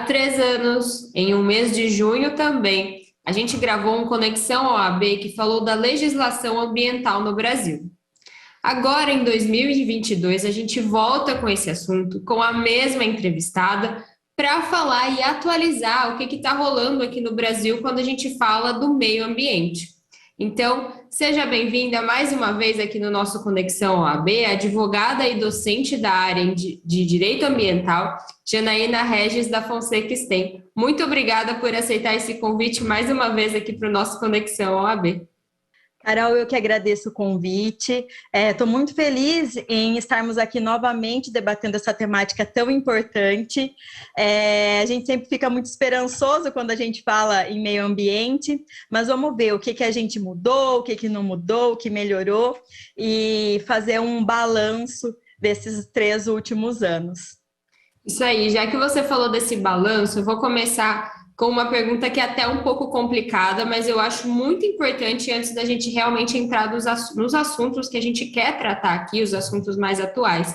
Há 3 anos, em um mês de junho também, a gente gravou um Conexão OAB que falou da legislação ambiental no Brasil. Agora, em 2022, a gente volta com esse assunto, com a mesma entrevistada, para falar e atualizar o que está rolando aqui no Brasil quando a gente fala do meio ambiente. Então, seja bem-vinda mais uma vez aqui no nosso Conexão OAB, advogada e docente da área de Direito Ambiental, Janaína Regis da Fonseca Stem. Muito obrigada por aceitar esse convite mais uma vez aqui para o nosso Conexão OAB. Carol, eu que agradeço o convite. Estou muito feliz em estarmos aqui novamente debatendo essa temática tão importante. A gente sempre fica muito esperançoso quando a gente fala em meio ambiente, mas vamos ver o que a gente mudou, o que não mudou, o que melhorou e fazer um balanço desses 3 últimos anos. Isso aí, já que você falou desse balanço, eu vou começar com uma pergunta que é até um pouco complicada, mas eu acho muito importante antes da gente realmente entrar nos assuntos que a gente quer tratar aqui, os assuntos mais atuais.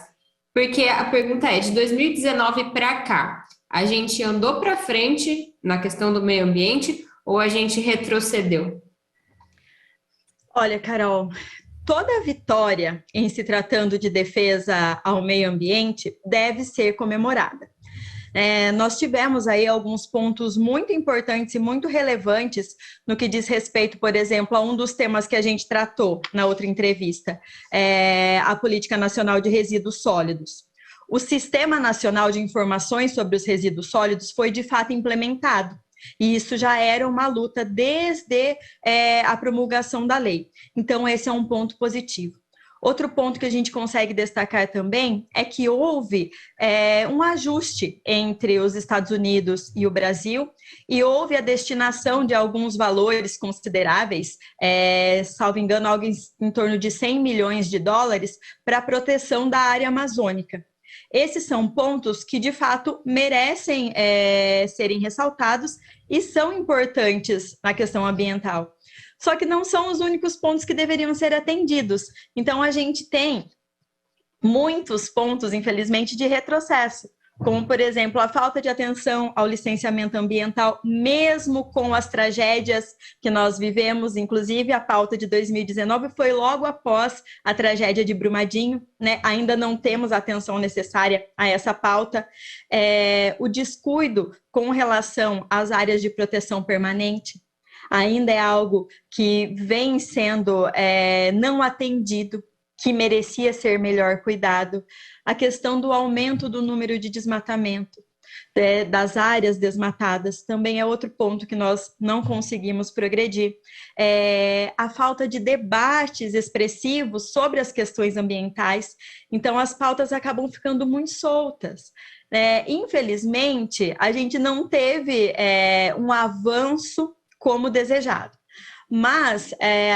Porque a pergunta é, de 2019 para cá, a gente andou para frente na questão do meio ambiente ou a gente retrocedeu? Olha, Carol, toda vitória em se tratando de defesa ao meio ambiente deve ser comemorada. Nós tivemos aí alguns pontos muito importantes e muito relevantes no que diz respeito, por exemplo, a um dos temas que a gente tratou na outra entrevista, a Política Nacional de Resíduos Sólidos. O Sistema Nacional de Informações sobre os Resíduos Sólidos foi, de fato, implementado. E isso já era uma luta desde a promulgação da lei. Então, esse é um ponto positivo. Outro ponto que a gente consegue destacar também é que houve um ajuste entre os Estados Unidos e o Brasil e houve a destinação de alguns valores consideráveis, salvo engano, algo em torno de 100 milhões de dólares para a proteção da área amazônica. Esses são pontos que, de fato, merecem serem ressaltados e são importantes na questão ambiental. Só que não são os únicos pontos que deveriam ser atendidos. Então, a gente tem muitos pontos, infelizmente, de retrocesso, como, por exemplo, a falta de atenção ao licenciamento ambiental, mesmo com as tragédias que nós vivemos. Inclusive, a pauta de 2019 foi logo após a tragédia de Brumadinho, né? Ainda não temos a atenção necessária a essa pauta. O descuido com relação às áreas de proteção permanente ainda é algo que vem sendo não atendido, que merecia ser melhor cuidado. A questão do aumento do número de desmatamento das áreas desmatadas também é outro ponto que nós não conseguimos progredir. A falta de debates expressivos sobre as questões ambientais, então as pautas acabam ficando muito soltas. Infelizmente, a gente não teve um avanço como desejado. Mas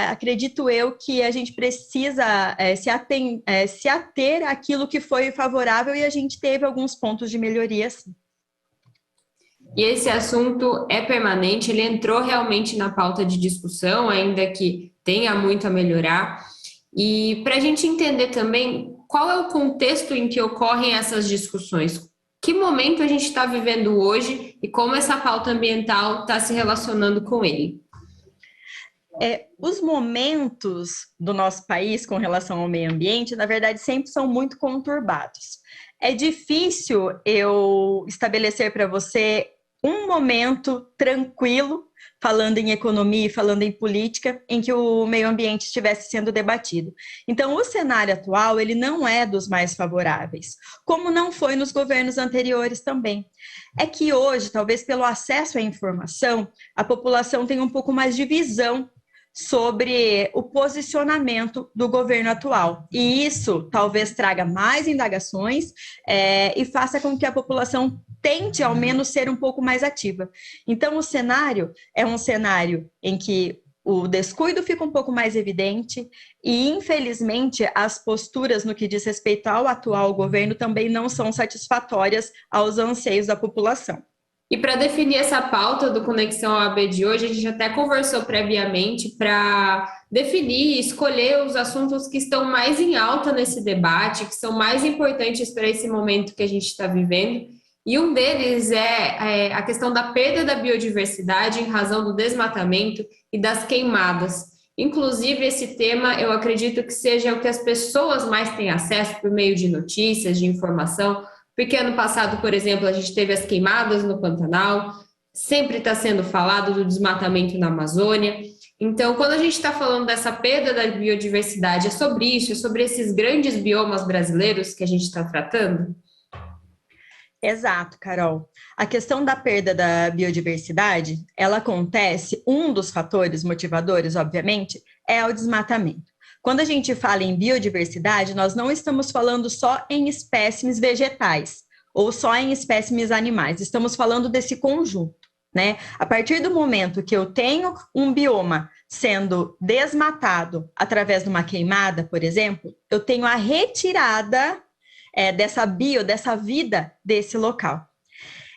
acredito eu que a gente precisa se ater àquilo que foi favorável e a gente teve alguns pontos de melhoria, sim. E esse assunto é permanente, ele entrou realmente na pauta de discussão, ainda que tenha muito a melhorar. E para a gente entender também qual é o contexto em que ocorrem essas discussões, que momento a gente está vivendo hoje e como essa pauta ambiental está se relacionando com ele? Os momentos do nosso país com relação ao meio ambiente, na verdade, sempre são muito conturbados. É difícil eu estabelecer para você um momento tranquilo, falando em economia e falando em política, em que o meio ambiente estivesse sendo debatido. Então, o cenário atual, ele não é dos mais favoráveis, como não foi nos governos anteriores também. É que hoje, talvez pelo acesso à informação, a população tem um pouco mais de visão sobre o posicionamento do governo atual. E isso talvez traga mais indagações e faça com que a população tente, ao menos, ser um pouco mais ativa. Então, o cenário é um cenário em que o descuido fica um pouco mais evidente e, infelizmente, as posturas no que diz respeito ao atual governo também não são satisfatórias aos anseios da população. E para definir essa pauta do Conexão OAB de hoje, a gente até conversou previamente para definir e escolher os assuntos que estão mais em alta nesse debate, que são mais importantes para esse momento que a gente está vivendo. E um deles é a questão da perda da biodiversidade em razão do desmatamento e das queimadas. Inclusive, esse tema eu acredito que seja o que as pessoas mais têm acesso por meio de notícias, de informação, porque ano passado, por exemplo, a gente teve as queimadas no Pantanal, sempre está sendo falado do desmatamento na Amazônia. Então, quando a gente está falando dessa perda da biodiversidade, é sobre isso, é sobre esses grandes biomas brasileiros que a gente está tratando? Exato, Carol. A questão da perda da biodiversidade, ela acontece, um dos fatores motivadores, obviamente, é o desmatamento. Quando a gente fala em biodiversidade, nós não estamos falando só em espécimes vegetais ou só em espécimes animais, estamos falando desse conjunto, né? A partir do momento que eu tenho um bioma sendo desmatado através de uma queimada, por exemplo, eu tenho a retirada dessa vida desse local.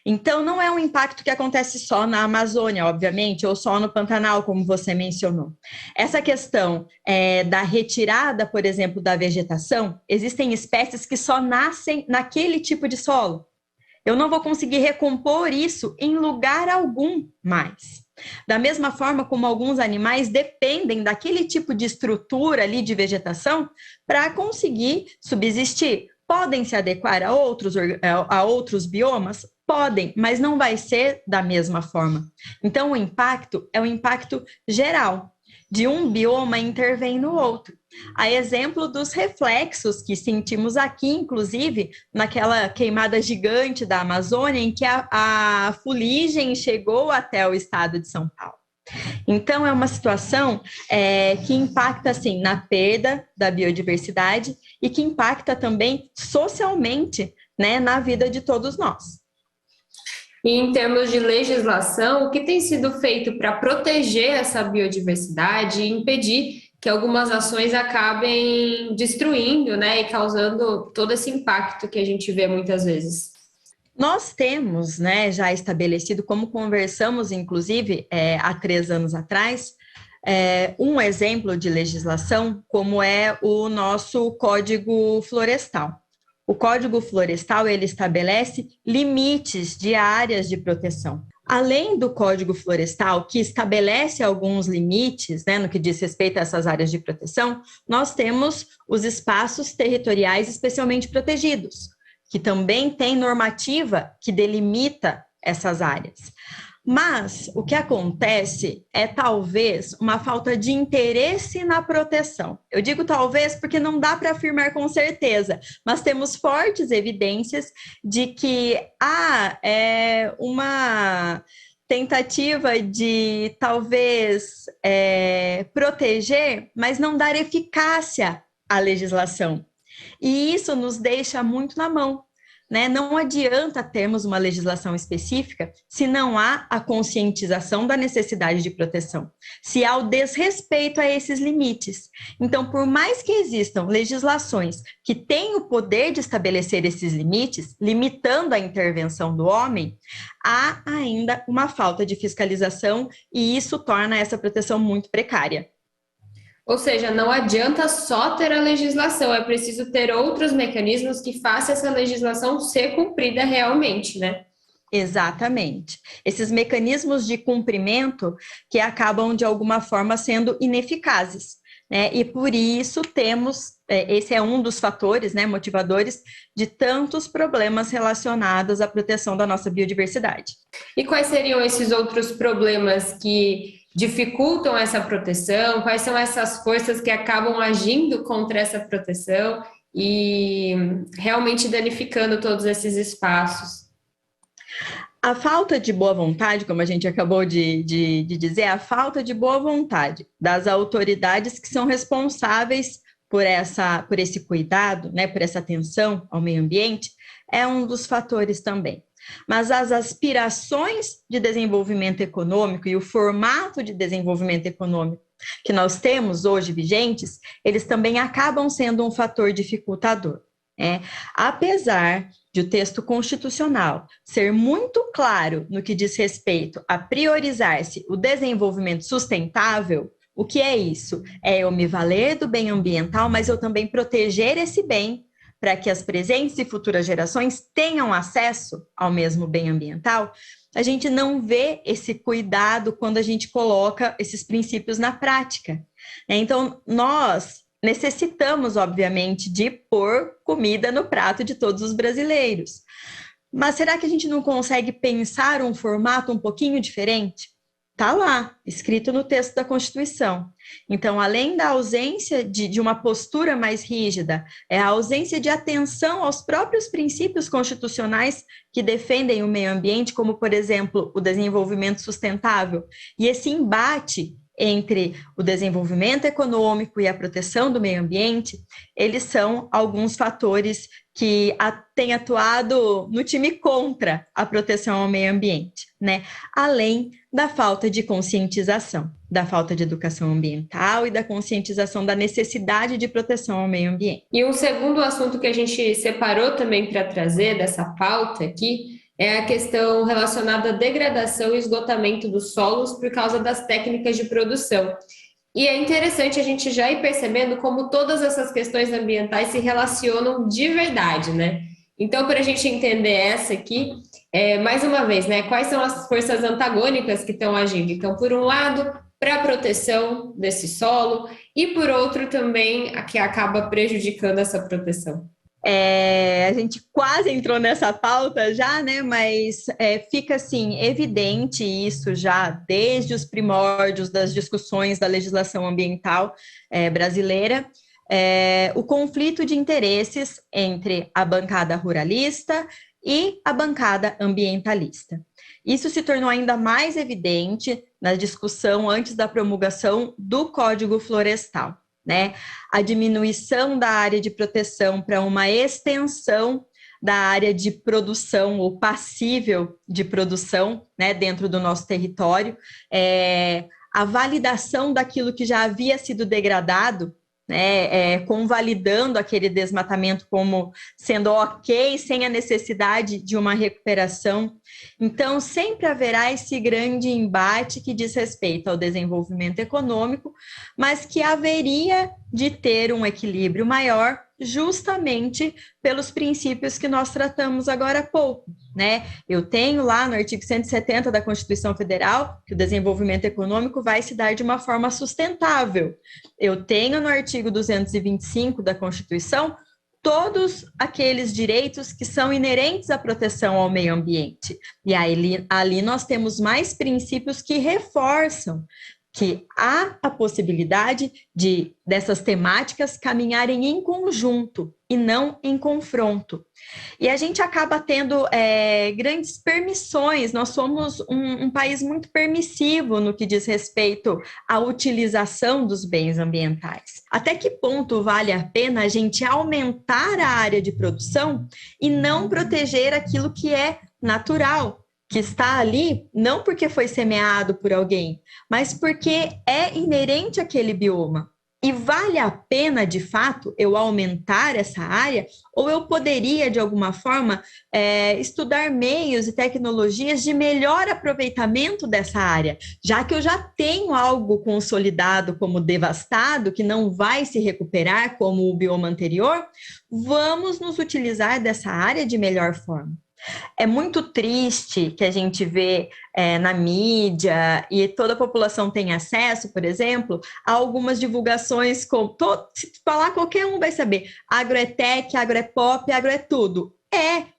Então, não é um impacto que acontece só na Amazônia, obviamente, ou só no Pantanal, como você mencionou. Essa questão da retirada, por exemplo, da vegetação, existem espécies que só nascem naquele tipo de solo. Eu não vou conseguir recompor isso em lugar algum mais. Da mesma forma como alguns animais dependem daquele tipo de estrutura ali de vegetação para conseguir subsistir. Podem se adequar a outros biomas? Podem, mas não vai ser da mesma forma. Então, o impacto é um impacto geral, de um bioma intervém no outro. A exemplo dos reflexos que sentimos aqui, inclusive, naquela queimada gigante da Amazônia, em que a fuligem chegou até o estado de São Paulo. Então, é uma situação que impacta, assim, na perda da biodiversidade e que impacta também socialmente, né, na vida de todos nós. E em termos de legislação, o que tem sido feito para proteger essa biodiversidade e impedir que algumas ações acabem destruindo, né, e causando todo esse impacto que a gente vê muitas vezes? Nós temos, né, já estabelecido, como conversamos, inclusive, há 3 anos atrás, um exemplo de legislação, como é o nosso Código Florestal. O Código Florestal, ele estabelece limites de áreas de proteção. Além do Código Florestal, que estabelece alguns limites, né, no que diz respeito a essas áreas de proteção, nós temos os espaços territoriais especialmente protegidos, que também tem normativa que delimita essas áreas. Mas o que acontece é talvez uma falta de interesse na proteção. Eu digo talvez porque não dá para afirmar com certeza, mas temos fortes evidências de que há uma tentativa de talvez proteger, mas não dar eficácia à legislação. E isso nos deixa muito na mão, né? Não adianta termos uma legislação específica se não há a conscientização da necessidade de proteção, se há o desrespeito a esses limites. Então, por mais que existam legislações que têm o poder de estabelecer esses limites, limitando a intervenção do homem, há ainda uma falta de fiscalização e isso torna essa proteção muito precária. Ou seja, não adianta só ter a legislação, é preciso ter outros mecanismos que façam essa legislação ser cumprida realmente, né? Exatamente. Esses mecanismos de cumprimento que acabam, de alguma forma, sendo ineficazes, né? E por isso temos, esse é um dos fatores, né, motivadores de tantos problemas relacionados à proteção da nossa biodiversidade. E quais seriam esses outros problemas que dificultam essa proteção? Quais são essas forças que acabam agindo contra essa proteção e realmente danificando todos esses espaços? A falta de boa vontade, como a gente acabou de dizer, a falta de boa vontade das autoridades que são responsáveis por esse cuidado, né, por essa atenção ao meio ambiente, é um dos fatores também. Mas as aspirações de desenvolvimento econômico e o formato de desenvolvimento econômico que nós temos hoje vigentes, eles também acabam sendo um fator dificultador. Apesar de o texto constitucional ser muito claro no que diz respeito a priorizar-se o desenvolvimento sustentável, o que é isso? É eu me valer do bem ambiental, mas eu também proteger esse bem para que as presentes e futuras gerações tenham acesso ao mesmo bem ambiental, a gente não vê esse cuidado quando a gente coloca esses princípios na prática. Então, nós necessitamos, obviamente, de pôr comida no prato de todos os brasileiros. Mas será que a gente não consegue pensar um formato um pouquinho diferente? Está lá, escrito no texto da Constituição. Então, além da ausência de uma postura mais rígida, é a ausência de atenção aos próprios princípios constitucionais que defendem o meio ambiente, como, por exemplo, o desenvolvimento sustentável. E esse embate entre o desenvolvimento econômico e a proteção do meio ambiente, eles são alguns fatores que têm atuado no time contra a proteção ao meio ambiente, né? Além da falta de conscientização, da falta de educação ambiental e da conscientização da necessidade de proteção ao meio ambiente. E um segundo assunto que a gente separou também para trazer dessa pauta aqui é a questão relacionada à degradação e esgotamento dos solos por causa das técnicas de produção. E é interessante a gente já ir percebendo como todas essas questões ambientais se relacionam de verdade, né? Então, para a gente entender essa aqui, mais uma vez, né? Quais são as forças antagônicas que estão agindo? Então, por um lado, para a proteção desse solo, e por outro também, a que acaba prejudicando essa proteção. A gente quase entrou nessa pauta já, né? Mas fica assim evidente isso já desde os primórdios das discussões da legislação ambiental brasileira, o conflito de interesses entre a bancada ruralista e a bancada ambientalista. Isso se tornou ainda mais evidente na discussão antes da promulgação do Código Florestal, né? A diminuição da área de proteção para uma extensão da área de produção ou passível de produção, né, dentro do nosso território, a validação daquilo que já havia sido degradado, né, convalidando aquele desmatamento como sendo ok, sem a necessidade de uma recuperação. Então, sempre haverá esse grande embate que diz respeito ao desenvolvimento econômico, mas que haveria de ter um equilíbrio maior justamente pelos princípios que nós tratamos agora há pouco, né? Eu tenho lá no artigo 170 da Constituição Federal que o desenvolvimento econômico vai se dar de uma forma sustentável. Eu tenho no artigo 225 da Constituição todos aqueles direitos que são inerentes à proteção ao meio ambiente. E aí, ali nós temos mais princípios que reforçam que há a possibilidade dessas temáticas caminharem em conjunto e não em confronto. E a gente acaba tendo grandes permissões, nós somos um país muito permissivo no que diz respeito à utilização dos bens ambientais. Até que ponto vale a pena a gente aumentar a área de produção e não proteger aquilo que é natural, que está ali não porque foi semeado por alguém, mas porque é inerente àquele bioma. E vale a pena, de fato, eu aumentar essa área? Ou eu poderia, de alguma forma, estudar meios e tecnologias de melhor aproveitamento dessa área, já que eu já tenho algo consolidado como devastado, que não vai se recuperar como o bioma anterior, vamos nos utilizar dessa área de melhor forma. É muito triste que a gente vê na mídia e toda a população tem acesso, por exemplo, a algumas divulgações, se falar qualquer um vai saber, agro é tech, agro é pop, agro é tudo.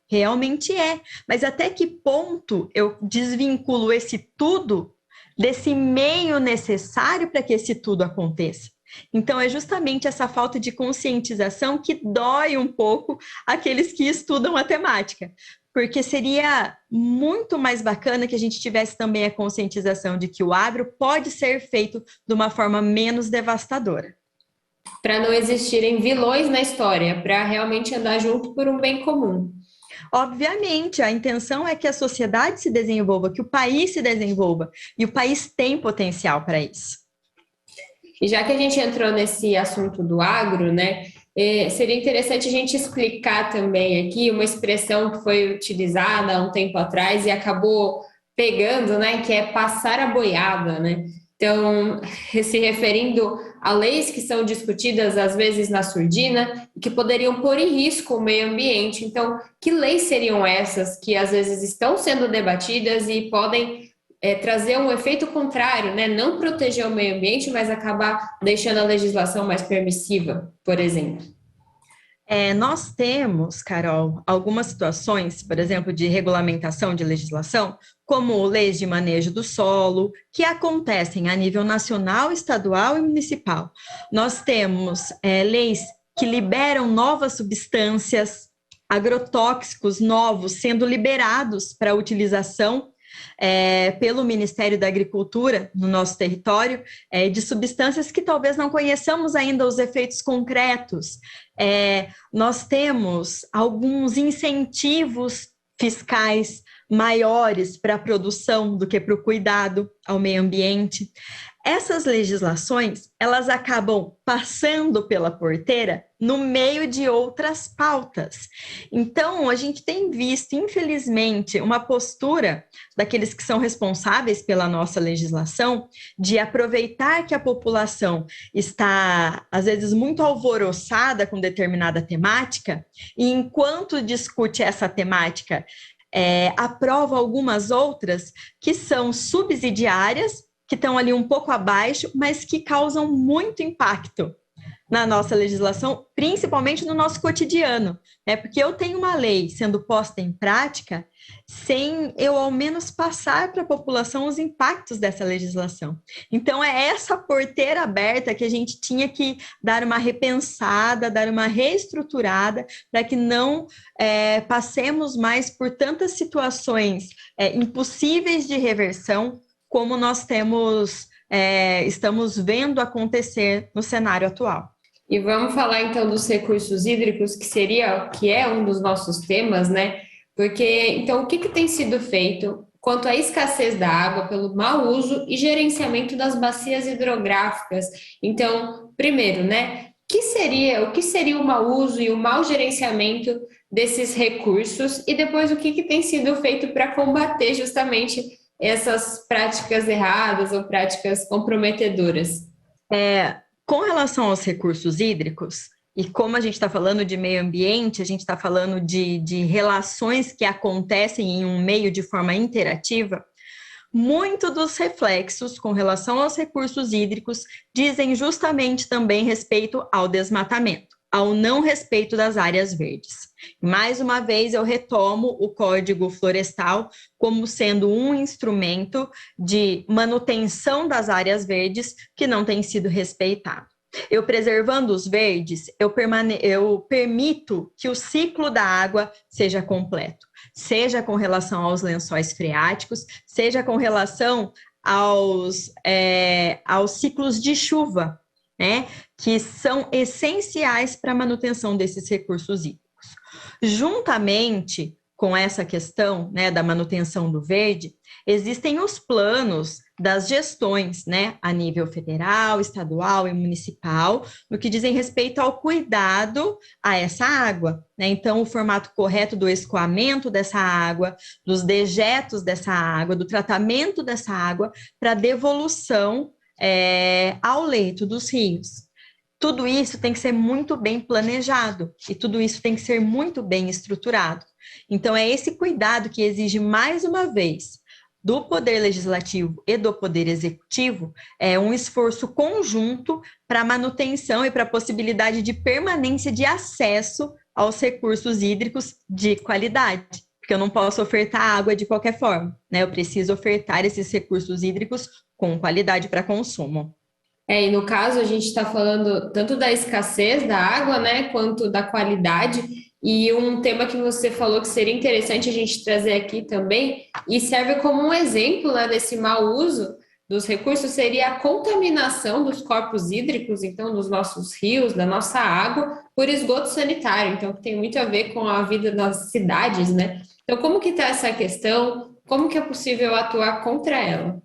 Realmente é, mas até que ponto eu desvinculo esse tudo desse meio necessário para que esse tudo aconteça? Então, é justamente essa falta de conscientização que dói um pouco aqueles que estudam a temática, porque seria muito mais bacana que a gente tivesse também a conscientização de que o agro pode ser feito de uma forma menos devastadora. Para não existirem vilões na história, para realmente andar junto por um bem comum. Obviamente, a intenção é que a sociedade se desenvolva, que o país se desenvolva, e o país tem potencial para isso. E já que a gente entrou nesse assunto do agro, né, seria interessante a gente explicar também aqui uma expressão que foi utilizada há um tempo atrás e acabou pegando, né, que é passar a boiada, né? Então, se referindo a leis que são discutidas às vezes na surdina e que poderiam pôr em risco o meio ambiente. Então, que leis seriam essas que às vezes estão sendo debatidas e podem trazer um efeito contrário, né? Não proteger o meio ambiente, mas acabar deixando a legislação mais permissiva, por exemplo? Nós temos, Carol, algumas situações, por exemplo, de regulamentação de legislação, como leis de manejo do solo, que acontecem a nível nacional, estadual e municipal. Nós temos leis que liberam novas substâncias, agrotóxicos novos sendo liberados para utilização pelo Ministério da Agricultura no nosso território, de substâncias que talvez não conheçamos ainda os efeitos concretos. Nós temos alguns incentivos fiscais maiores para a produção do que para o cuidado ao meio ambiente. Essas legislações, elas acabam passando pela porteira no meio de outras pautas. Então, a gente tem visto, infelizmente, uma postura daqueles que são responsáveis pela nossa legislação de aproveitar que a população está, às vezes, muito alvoroçada com determinada temática, e enquanto discute essa temática, aprova algumas outras que são subsidiárias, que estão ali um pouco abaixo, mas que causam muito impacto na nossa legislação, principalmente no nosso cotidiano, porque eu tenho uma lei sendo posta em prática sem eu, ao menos, passar para a população os impactos dessa legislação. Então, é essa porteira aberta que a gente tinha que dar uma repensada, dar uma reestruturada, para que não passemos mais por tantas situações impossíveis de reversão, como nós estamos vendo acontecer no cenário atual. E vamos falar então dos recursos hídricos, que é um dos nossos temas, né? Porque então o que tem sido feito quanto à escassez da água pelo mau uso e gerenciamento das bacias hidrográficas? Então, primeiro, né? O que seria o mau uso e o mau gerenciamento desses recursos? E depois o que tem sido feito para combater justamente essas práticas erradas ou práticas comprometedoras? Com relação aos recursos hídricos, e como a gente está falando de meio ambiente, a gente está falando de relações que acontecem em um meio de forma interativa, muito dos reflexos com relação aos recursos hídricos dizem justamente também respeito ao desmatamento, ao não respeito das áreas verdes. Mais uma vez, eu retomo o Código Florestal como sendo um instrumento de manutenção das áreas verdes que não tem sido respeitado. Eu preservando os verdes, eu permito que o ciclo da água seja completo, seja com relação aos lençóis freáticos, seja com relação aos ciclos de chuva, né, que são essenciais para a manutenção desses recursos hídricos. Juntamente com essa questão, né, da manutenção do verde, existem os planos das gestões, né, a nível federal, estadual e municipal, no que dizem respeito ao cuidado a essa água, né? Então, o formato correto do escoamento dessa água, dos dejetos dessa água, do tratamento dessa água para devolução ao leito dos rios. Tudo isso tem que ser muito bem planejado e tudo isso tem que ser muito bem estruturado. Então, é esse cuidado que exige, mais uma vez, do Poder Legislativo e do Poder Executivo, um esforço conjunto para a manutenção e para a possibilidade de permanência de acesso aos recursos hídricos de qualidade, porque eu não posso ofertar água de qualquer forma, né? Eu preciso ofertar esses recursos hídricos com qualidade para consumo. E no caso, a gente está falando tanto da escassez da água, né, quanto da qualidade. E um tema que você falou que seria interessante a gente trazer aqui também, e serve como um exemplo, né, desse mau uso dos recursos, seria a contaminação dos corpos hídricos, então, dos nossos rios, da nossa água, por esgoto sanitário. Então, que tem muito a ver com a vida das cidades, né? Então, como que está essa questão? Como que é possível atuar contra ela?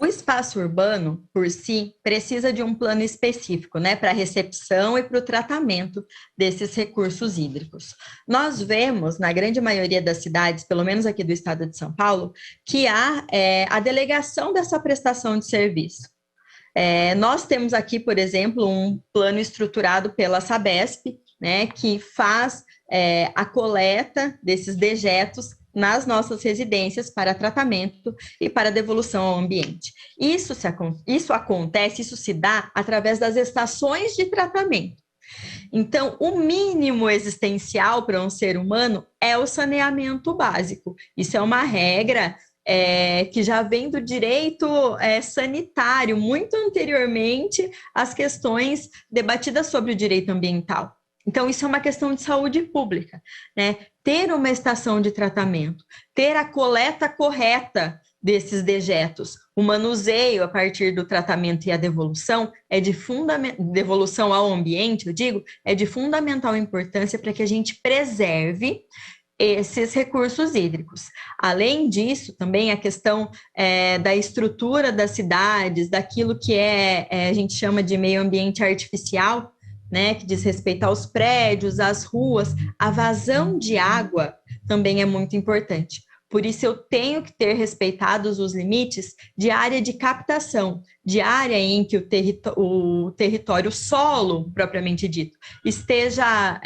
O espaço urbano, por si, precisa de um plano específico, né, para a recepção e para o tratamento desses recursos hídricos. Nós vemos, na grande maioria das cidades, pelo menos aqui do estado de São Paulo, que há a delegação dessa prestação de serviço. Nós temos aqui, por exemplo, um plano estruturado pela Sabesp, né, que faz a coleta desses dejetos nas nossas residências para tratamento e para devolução ao ambiente. Isso acontece, isso se dá através das estações de tratamento. Então, o mínimo existencial para um ser humano é o saneamento básico. Isso é uma regra que já vem do direito sanitário, muito anteriormente às questões debatidas sobre o direito ambiental. Então, isso é uma questão de saúde pública, né? Ter uma estação de tratamento, ter a coleta correta desses dejetos, o manuseio a partir do tratamento e a devolução devolução ao ambiente, eu digo, é de fundamental importância para que a gente preserve esses recursos hídricos. Além disso, também a questão da estrutura das cidades, daquilo que a gente chama de meio ambiente artificial, né, que diz respeito aos prédios, às ruas, a vazão de água também é muito importante. Por isso, eu tenho que ter respeitados os limites de área de captação, de área em que o território, o solo, propriamente dito, esteja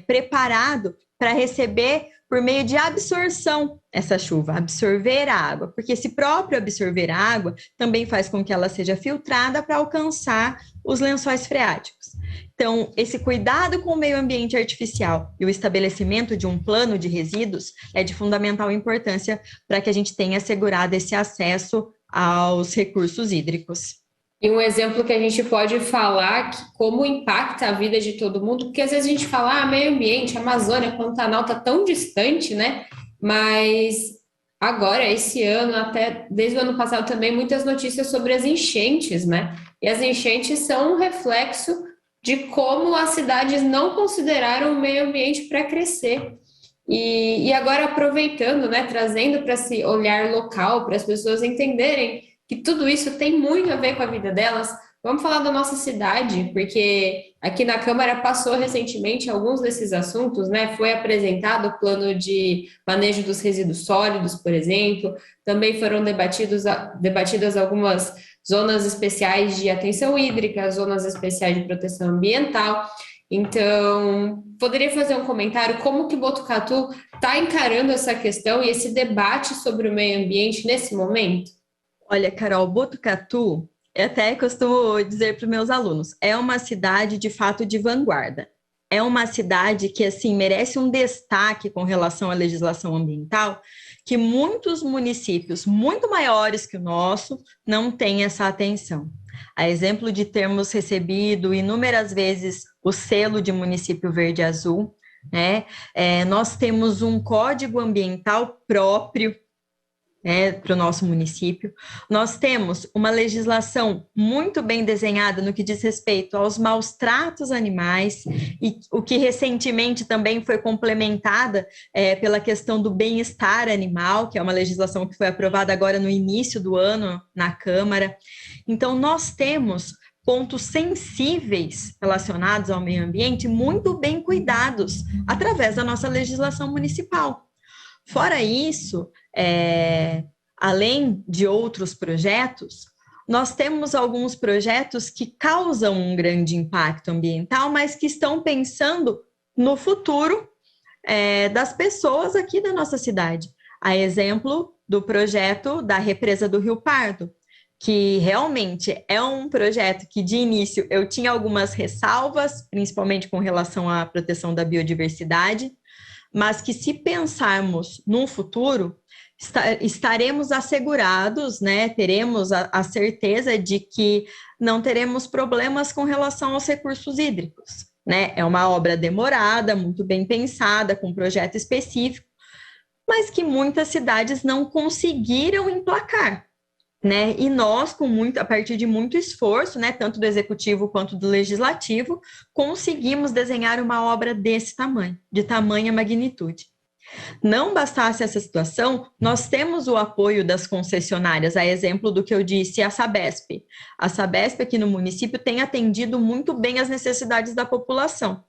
preparado para receber, por meio de absorção, essa chuva, absorver a água, porque esse próprio absorver a água também faz com que ela seja filtrada para alcançar os lençóis freáticos. Então, esse cuidado com o meio ambiente artificial e o estabelecimento de um plano de resíduos é de fundamental importância para que a gente tenha assegurado esse acesso aos recursos hídricos. E um exemplo que a gente pode falar que como impacta a vida de todo mundo, porque às vezes a gente fala, meio ambiente, Amazônia, Pantanal está tão distante, né? Mas agora, esse ano, até desde o ano passado também, muitas notícias sobre as enchentes, né? E as enchentes são um reflexo de como as cidades não consideraram o meio ambiente para crescer. E agora aproveitando, né, trazendo para esse olhar local, para as pessoas entenderem que tudo isso tem muito a ver com a vida delas, vamos falar da nossa cidade, porque aqui na Câmara passou recentemente alguns desses assuntos, né? Foi apresentado o plano de manejo dos resíduos sólidos, por exemplo, também foram debatidas algumas zonas especiais de atenção hídrica, zonas especiais de proteção ambiental. Então, poderia fazer um comentário como que Botucatu está encarando essa questão e esse debate sobre o meio ambiente nesse momento? Olha, Carol, Botucatu, eu até costumo dizer para os meus alunos, é uma cidade de fato de vanguarda. É uma cidade que, assim, merece um destaque com relação à legislação ambiental, que muitos municípios muito maiores que o nosso não têm essa atenção. A exemplo de termos recebido inúmeras vezes o selo de município verde-azul, né? Nós temos um código ambiental próprio, para o nosso município. Nós temos uma legislação muito bem desenhada no que diz respeito aos maus tratos animais, e o que recentemente também foi complementada pela questão do bem-estar animal, que é uma legislação que foi aprovada agora no início do ano na Câmara. Então, nós temos pontos sensíveis relacionados ao meio ambiente muito bem cuidados através da nossa legislação municipal. Fora isso, além de outros projetos, nós temos alguns projetos que causam um grande impacto ambiental, mas que estão pensando no futuro das pessoas aqui da nossa cidade. A exemplo do projeto da represa do Rio Pardo, que realmente é um projeto que, de início, eu tinha algumas ressalvas, principalmente com relação à proteção da biodiversidade, mas que, se pensarmos num futuro, estaremos assegurados, né? Teremos a certeza de que não teremos problemas com relação aos recursos hídricos, né? É uma obra demorada, muito bem pensada, com um projeto específico, mas que muitas cidades não conseguiram emplacar, né? E nós, a partir de muito esforço, né, tanto do executivo quanto do legislativo, conseguimos desenhar uma obra desse tamanho, de tamanha magnitude. Não bastasse essa situação, nós temos o apoio das concessionárias, a exemplo do que eu disse, a Sabesp. A Sabesp aqui no município tem atendido muito bem as necessidades da população,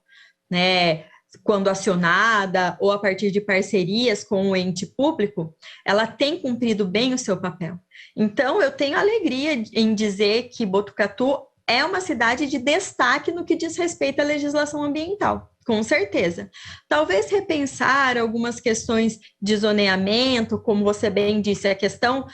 né? quando acionada ou a partir de parcerias com o ente público, ela tem cumprido bem o seu papel. Então, eu tenho alegria em dizer que Botucatu é uma cidade de destaque no que diz respeito à legislação ambiental, com certeza. Talvez repensar algumas questões de zoneamento, como você bem disse, a questão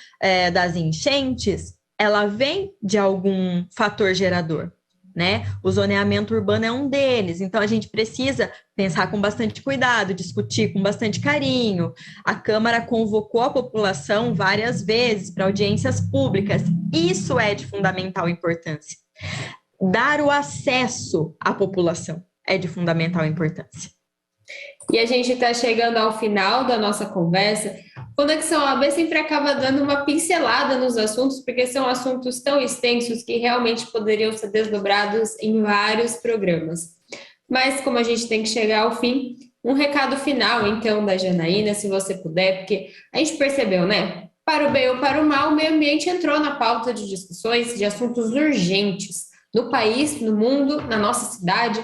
das enchentes, ela vem de algum fator gerador, né? O zoneamento urbano é um deles, então a gente precisa pensar com bastante cuidado, discutir com bastante carinho. A Câmara convocou a população várias vezes para audiências públicas. Isso é de fundamental importância. Dar o acesso à população é de fundamental importância. E a gente está chegando ao final da nossa conversa. Conexão OAB sempre acaba dando uma pincelada nos assuntos, porque são assuntos tão extensos que realmente poderiam ser desdobrados em vários programas. Mas como a gente tem que chegar ao fim, um recado final, então, da Janaína, se você puder, porque a gente percebeu, né? Para o bem ou para o mal, o meio ambiente entrou na pauta de discussões de assuntos urgentes no país, no mundo, na nossa cidade.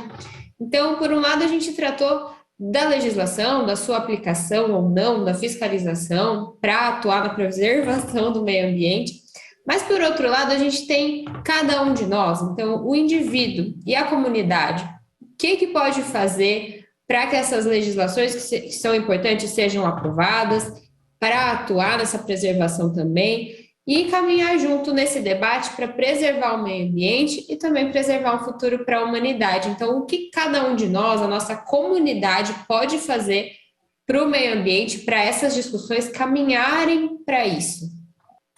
Então, por um lado, a gente tratou da legislação, da sua aplicação ou não, da fiscalização para atuar na preservação do meio ambiente, mas por outro lado a gente tem cada um de nós, então o indivíduo e a comunidade, o que pode fazer para que essas legislações que são importantes sejam aprovadas, para atuar nessa preservação também e caminhar junto nesse debate para preservar o meio ambiente e também preservar um futuro para a humanidade. Então, o que cada um de nós, a nossa comunidade, pode fazer para o meio ambiente, para essas discussões caminharem para isso?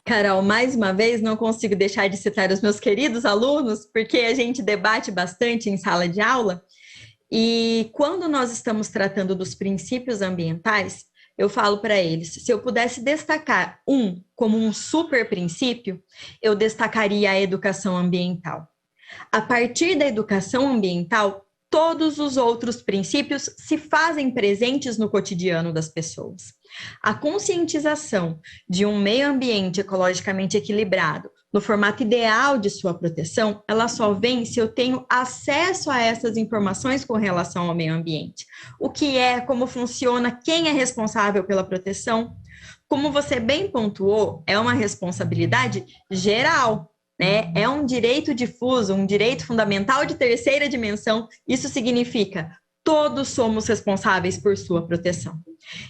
Carol, mais uma vez, não consigo deixar de citar os meus queridos alunos, porque a gente debate bastante em sala de aula, e quando nós estamos tratando dos princípios ambientais, eu falo para eles, se eu pudesse destacar como um super princípio, eu destacaria a educação ambiental. A partir da educação ambiental, todos os outros princípios se fazem presentes no cotidiano das pessoas. A conscientização de um meio ambiente ecologicamente equilibrado, no formato ideal de sua proteção, ela só vem se eu tenho acesso a essas informações com relação ao meio ambiente. O que é, como funciona, quem é responsável pela proteção. Como você bem pontuou, é uma responsabilidade geral, né? É um direito difuso, um direito fundamental de terceira dimensão. Isso significa todos somos responsáveis por sua proteção.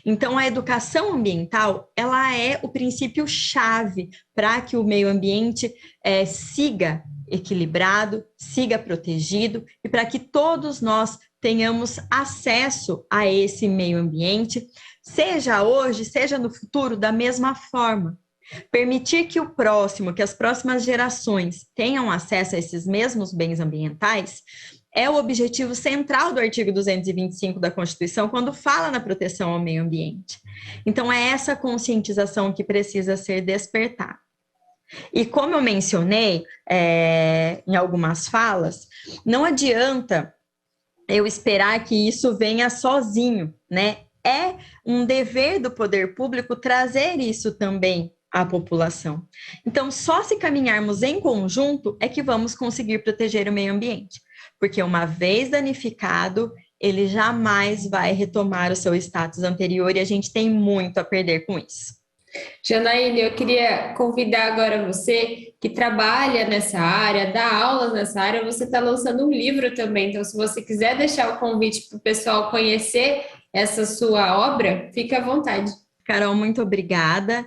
Então, a educação ambiental, ela é o princípio-chave para que o meio ambiente siga equilibrado, siga protegido e para que todos nós tenhamos acesso a esse meio ambiente, seja hoje, seja no futuro, da mesma forma. Permitir que o próximo, que as próximas gerações tenham acesso a esses mesmos bens ambientais é o objetivo central do artigo 225 da Constituição, quando fala na proteção ao meio ambiente. Então, é essa conscientização que precisa ser despertada. E como eu mencionei em algumas falas, não adianta eu esperar que isso venha sozinho, né? É um dever do poder público trazer isso também à população. Então, só se caminharmos em conjunto é que vamos conseguir proteger o meio ambiente. Porque uma vez danificado, ele jamais vai retomar o seu status anterior e a gente tem muito a perder com isso. Janaína, eu queria convidar agora você que trabalha nessa área, dá aulas nessa área, você está lançando um livro também, então se você quiser deixar o convite para o pessoal conhecer essa sua obra, fique à vontade. Carol, muito obrigada.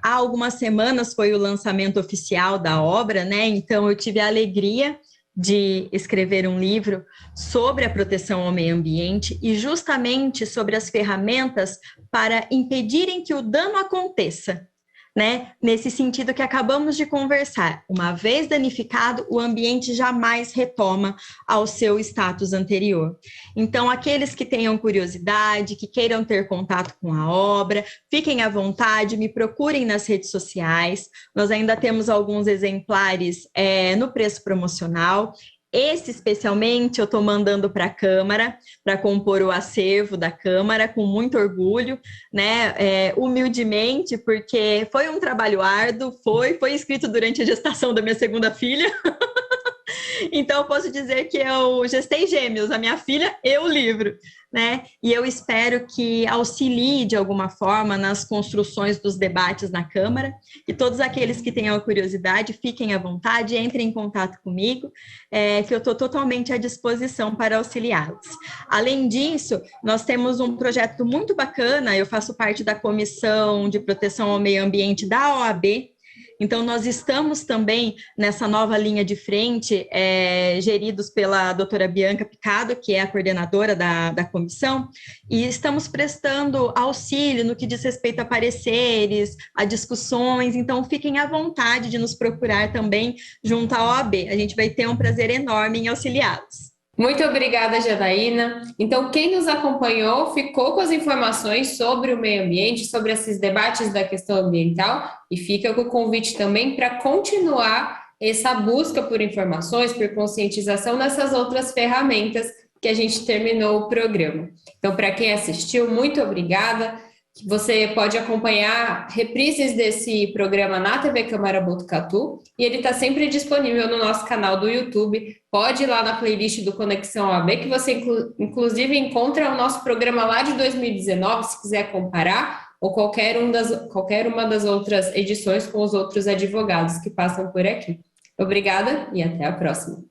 Há algumas semanas foi o lançamento oficial da obra, né? Então eu tive a alegria de escrever um livro sobre a proteção ao meio ambiente e justamente sobre as ferramentas para impedirem que o dano aconteça, né? Nesse sentido que acabamos de conversar, uma vez danificado, o ambiente jamais retoma ao seu status anterior. Então, aqueles que tenham curiosidade, que queiram ter contato com a obra, fiquem à vontade, me procurem nas redes sociais. Nós ainda temos alguns exemplares no preço promocional. Esse, especialmente, eu estou mandando para a Câmara, para compor o acervo da Câmara, com muito orgulho, né? Humildemente, porque foi um trabalho árduo, foi escrito durante a gestação da minha segunda filha, Então, eu posso dizer que eu gestei gêmeos, a minha filha e o livro, né? E eu espero que auxilie de alguma forma nas construções dos debates na Câmara, e todos aqueles que tenham curiosidade, fiquem à vontade, entrem em contato comigo, que eu estou totalmente à disposição para auxiliá-los. Além disso, nós temos um projeto muito bacana, eu faço parte da Comissão de Proteção ao Meio Ambiente da OAB. Então, nós estamos também nessa nova linha de frente, geridos pela doutora Bianca Picado, que é a coordenadora da comissão, e estamos prestando auxílio no que diz respeito a pareceres, a discussões, então fiquem à vontade de nos procurar também junto à OAB. A gente vai ter um prazer enorme em auxiliá-los. Muito obrigada, Janaína. Então, quem nos acompanhou ficou com as informações sobre o meio ambiente, sobre esses debates da questão ambiental, e fica com o convite também para continuar essa busca por informações, por conscientização nessas outras ferramentas que a gente terminou o programa. Então, para quem assistiu, muito obrigada. Você pode acompanhar reprises desse programa na TV Câmara Botucatu, e ele está sempre disponível no nosso canal do YouTube. Pode ir lá na playlist do Conexão OAB, que você inclusive encontra o nosso programa lá de 2019, se quiser comparar, ou qualquer uma das outras edições com os outros advogados que passam por aqui. Obrigada e até a próxima.